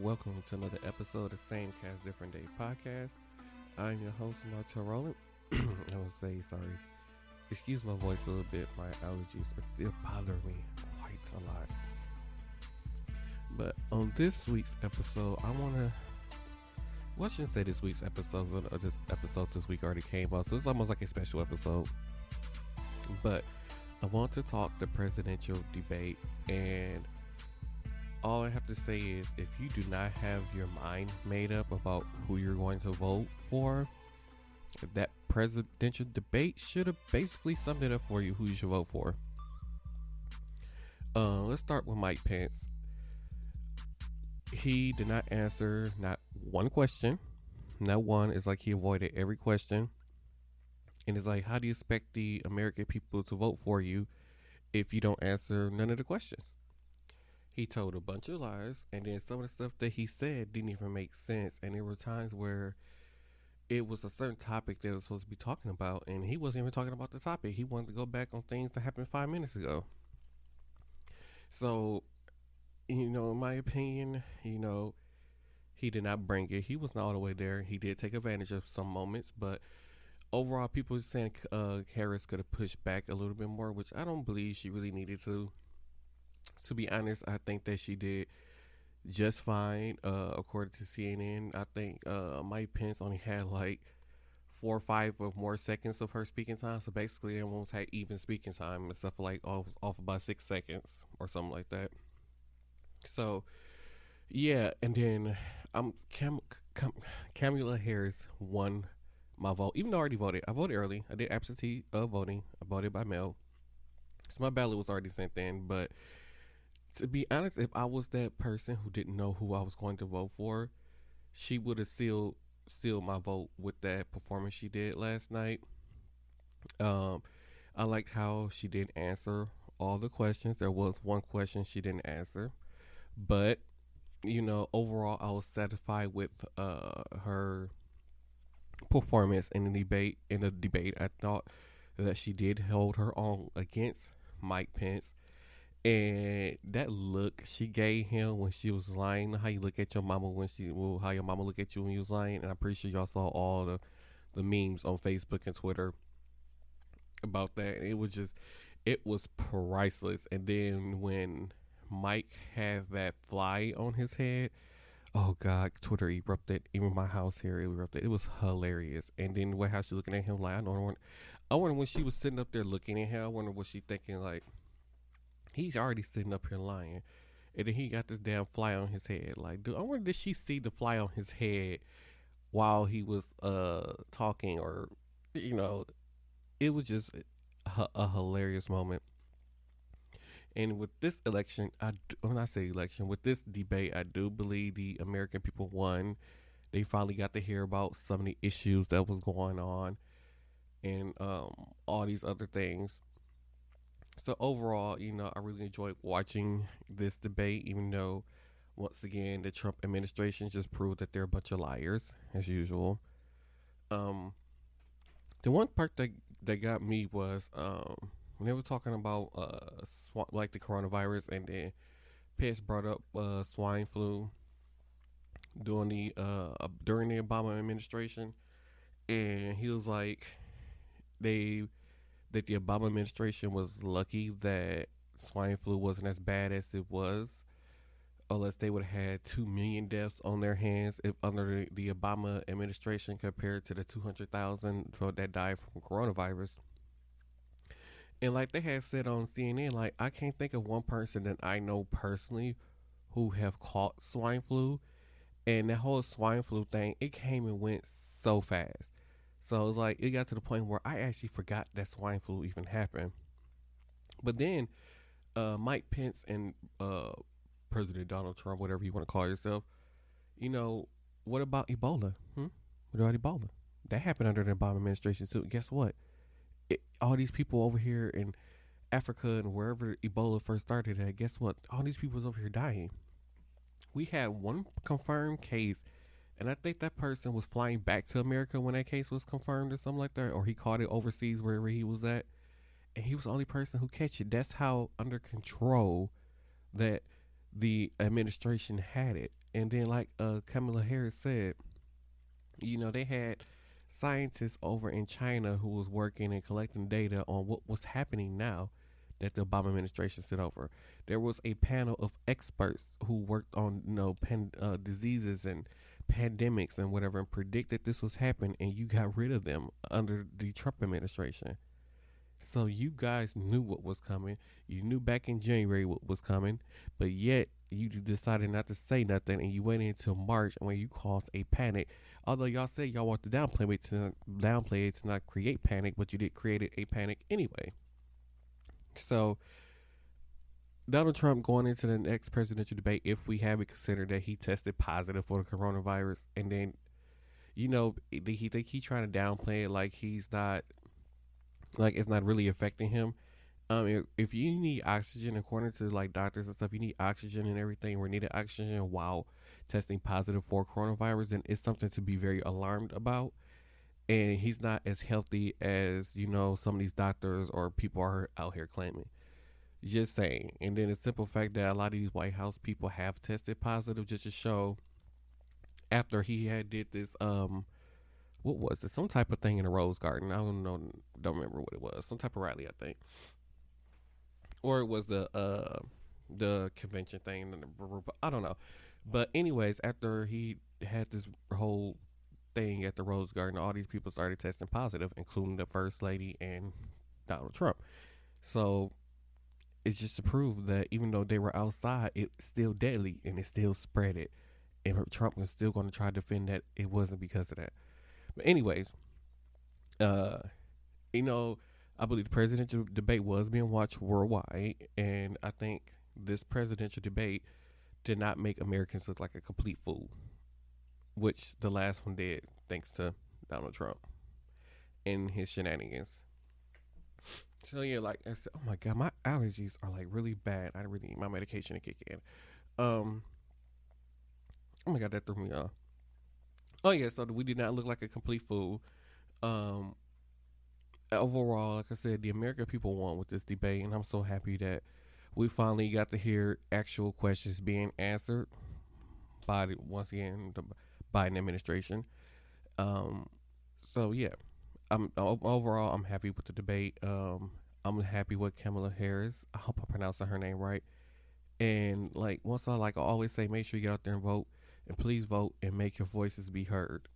Welcome to another episode of Same Cast Different Day podcast. I'm your host, Martel Rowland. I would say sorry. Excuse my voice a little bit. My allergies are still bothering me quite a lot. But on this week's episode, well, I shouldn't say this week's episode. This episode this week already came out, so it's almost like a special episode. But I want to talk the presidential debate, and all I have to say is if you do not have your mind made up about who you're going to vote for, that presidential debate should have basically summed it up for you who you should vote for. Let's start with Mike Pence. He did not answer not one question. Not one. It's like he avoided every question. And it's like, how do you expect the American people to vote for you if you don't answer none of the questions? He told a bunch of lies, and then some of the stuff that he said didn't even make sense. And there were times where it was a certain topic that was supposed to be talking about, and he wasn't even talking about the topic. He wanted to go back on things that happened 5 minutes ago. So, in my opinion, he did not bring it. He was not all the way there. He did take advantage of some moments, but overall, people are saying Harris could have pushed back a little bit more, which I don't believe she really needed to. To be honest, I think that she did just fine. According to CNN, I think Mike Pence only had like 4 or 5 or more seconds of her speaking time. So basically, everyone's had even speaking time, except for like off about 6 seconds or something like that. So yeah, and then Kamala Harris won my vote, even though I already voted. I voted early. I did absentee voting. I voted by mail, so my ballot was already sent in. But to be honest, if I was that person who didn't know who I was going to vote for, she would have sealed my vote with that performance she did last night. I liked how she didn't answer all the questions. There was one question she didn't answer, but overall, I was satisfied with her performance in the debate. I thought that she did hold her own against Mike Pence. And that look she gave him when she was lying, how you look at your mama how your mama look at you when you was lying, and I'm pretty sure y'all saw all the memes on Facebook and Twitter about that. It was priceless. And then when Mike had that fly on his head, oh God, Twitter erupted. Even my house here erupted. It was hilarious. And then the way how she looking at him, like I wonder when she was sitting up there looking at him, I wonder what she thinking, like, he's already sitting up here lying, and then he got this damn fly on his head. Like, dude, I wonder did she see the fly on his head while he was talking, or it was just a hilarious moment. And with this election, when I say election, with this debate, I do believe the American people won. They finally got to hear about some of the issues that was going on, and all these other things. So overall, I really enjoyed watching this debate, even though, once again, the Trump administration just proved that they're a bunch of liars, as usual. Um, the one part that got me was when they were talking about like the coronavirus, and then Pence brought up swine flu during the Obama administration, and he was like, that the Obama administration was lucky that swine flu wasn't as bad as it was, unless they would have had 2 million deaths on their hands if under the Obama administration compared to the 200,000 that died from coronavirus. And like they had said on CNN, like, I can't think of one person that I know personally who have caught swine flu, and that whole swine flu thing, it came and went so fast. So it was like, it got to the point where I actually forgot that swine flu even happened. But then Mike Pence and President Donald Trump, whatever you want to call yourself, what about Ebola? What about Ebola? That happened under the Obama administration too. Guess what? All these people over here in Africa and wherever Ebola first started at, guess what? All these people was over here dying. We had one confirmed case, and I think that person was flying back to America when that case was confirmed or something like that, or he caught it overseas wherever he was at, and he was the only person who catch it. That's how under control that the administration had it. And then, like Kamala Harris said, they had scientists over in China who was working and collecting data on what was happening now that the Obama administration sent over. There was a panel of experts who worked on diseases and pandemics and whatever, and predicted this was happening, and you got rid of them under the Trump administration. So you guys knew what was coming. You knew back in January what was coming, but yet you decided not to say nothing, and you waited until March when you caused a panic. Although y'all said y'all want to downplay it to not create panic, but you did create a panic anyway. So Donald Trump going into the next presidential debate, if we have it considered that he tested positive for the coronavirus, and then he think he trying to downplay it like he's not, like it's not really affecting him. If you need oxygen, according to like doctors and stuff, you need oxygen and everything. We're needing oxygen while testing positive for coronavirus, and it's something to be very alarmed about. And he's not as healthy as some of these doctors or people are out here claiming. Just saying. And then the simple fact that a lot of these White House people have tested positive, just to show after he had did this what was it? Some type of thing in the Rose Garden. I don't know, don't remember what it was. Some type of rally, I think, or it was the convention thing. I don't know, but anyways, after he had this whole thing at the Rose Garden, all these people started testing positive, including the First Lady and Donald Trump. So it's just to prove that even though they were outside, it's still deadly and it still spread it. And Trump was still going to try to defend that it wasn't because of that. But anyways, uh, you know, I believe the presidential debate was being watched worldwide, and I think this presidential debate did not make Americans look like a complete fool, which the last one did, thanks to Donald Trump and his shenanigans. So yeah, like I said, oh my god, my allergies are like really bad. I really need my medication to kick in. Um, oh my god, that threw me off. Oh yeah, so we did not look like a complete fool. Um, Overall, like I said, the American people won with this debate, and I'm so happy that we finally got to hear actual questions being answered by once again the Biden administration. Um, so yeah, overall I'm happy with the debate. I'm happy with Kamala Harris. I hope I pronounced her name right. And like once I always say, make sure you get out there and vote, and please vote and make your voices be heard.